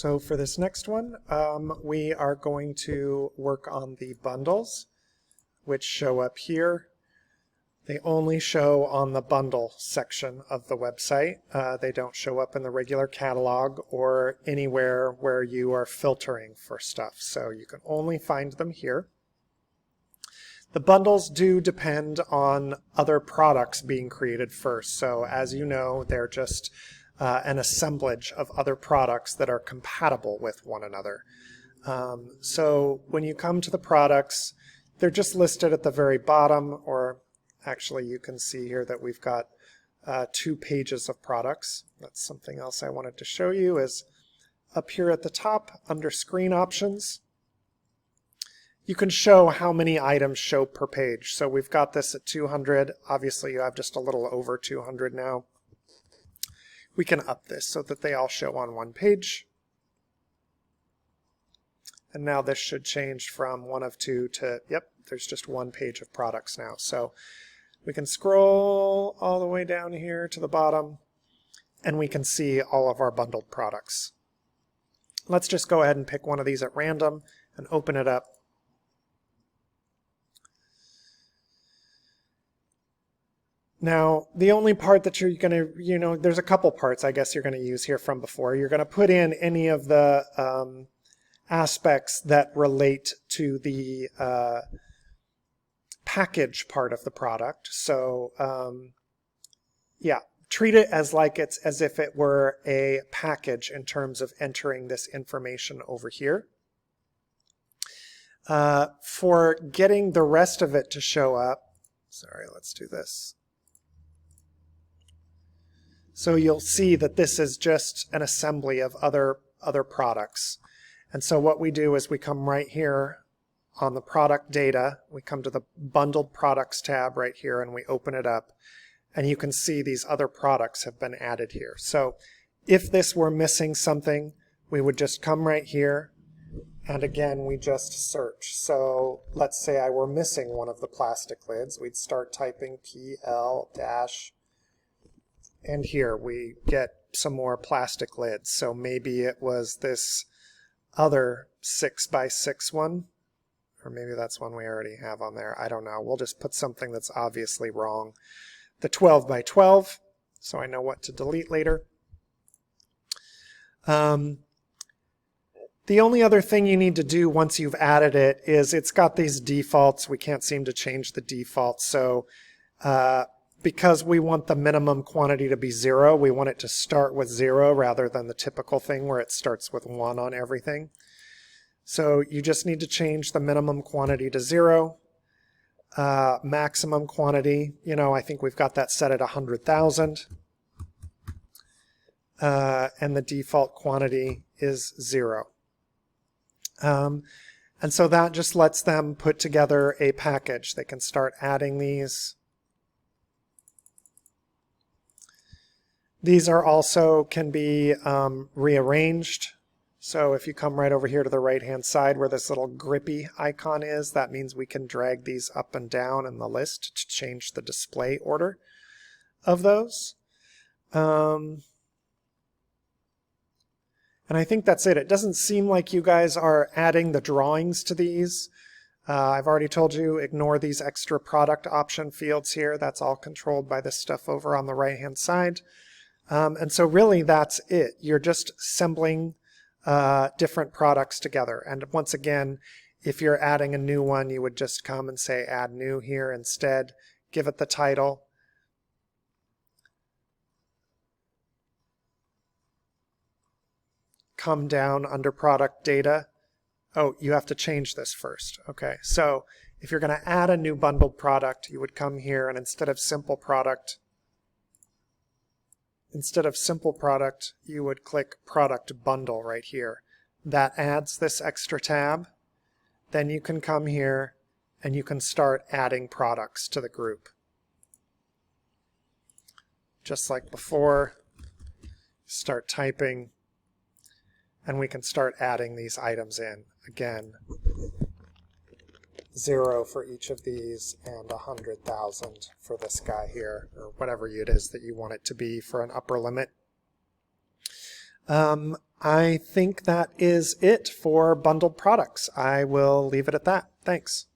So for this next one, we are going to work on the bundles, which show up here. They only show on the bundle section of the website. They don't show up in the regular catalog or anywhere where you are filtering for stuff. So you can only find them here. The bundles do depend on other products being created first. So as you know, they're just an assemblage of other products that are compatible with one another. So when you come to the products, they're just listed at the very bottom, or actually you can see here that we've got 2 pages of products. That's something else I wanted to show you is up here at the top under screen options, you can show how many items show per page. So we've got this at 200. Obviously you have just a little over 200 now. We can up this so that they all show on one page. And now this should change from 1 of 2 to, yep, there's just 1 page of products now. So we can scroll all the way down here to the bottom and we can see all of our bundled products. Let's just go ahead and pick one of these at random and open it up. Now, the only part that you're going to, there's a couple parts I guess you're going to use here from before. You're going to put in any of the aspects that relate to the package part of the product. So, yeah, treat it as as if it were a package in terms of entering this information over here. For getting the rest of it to show up, sorry, let's do this. So you'll see that this is just an assembly of other products. And so what we do is we come right here on the product data, we come to the bundled products tab right here and we open it up and you can see these other products have been added here. So if this were missing something, we would just come right here and again we just search. So let's say I were missing one of the plastic lids, we'd start typing PL- and here we get some more plastic lids. So maybe it was this other 6x6 one, or maybe that's one we already have on there. I don't know. We'll just put something that's obviously wrong. The 12x12, so I know what to delete later. The only other thing you need to do once you've added it is it's got these defaults. We can't seem to change the defaults. So because we want the minimum quantity to be 0, we want it to start with 0 rather than the typical thing where it starts with 1 on everything. So you just need to change the minimum quantity to 0. Maximum quantity, I think we've got that set at 100,000. And the default quantity is 0. And so that just lets them put together a package. They can start adding these. These are also can be rearranged. So if you come right over here to the right-hand side where this little grippy icon is, that means we can drag these up and down in the list to change the display order of those. And I think that's it. It doesn't seem like you guys are adding the drawings to these. I've already told you, ignore these extra product option fields here. That's all controlled by this stuff over on the right-hand side. And so really that's it. You're just assembling different products together. And once again, if you're adding a new one, you would just come and say add new here instead. Give it the title. Come down under product data. Oh, you have to change this first. Okay, so if you're going to add a new bundled product, you would come here and instead of simple product, you would click Product Bundle right here. That adds this extra tab. Then you can come here and you can start adding products to the group. Just like before, start typing and we can start adding these items in. Again, 0 for each of these and 100,000 for this guy here, or whatever it is that you want it to be for an upper limit. I think that is it for bundled products. I will leave it at that. Thanks.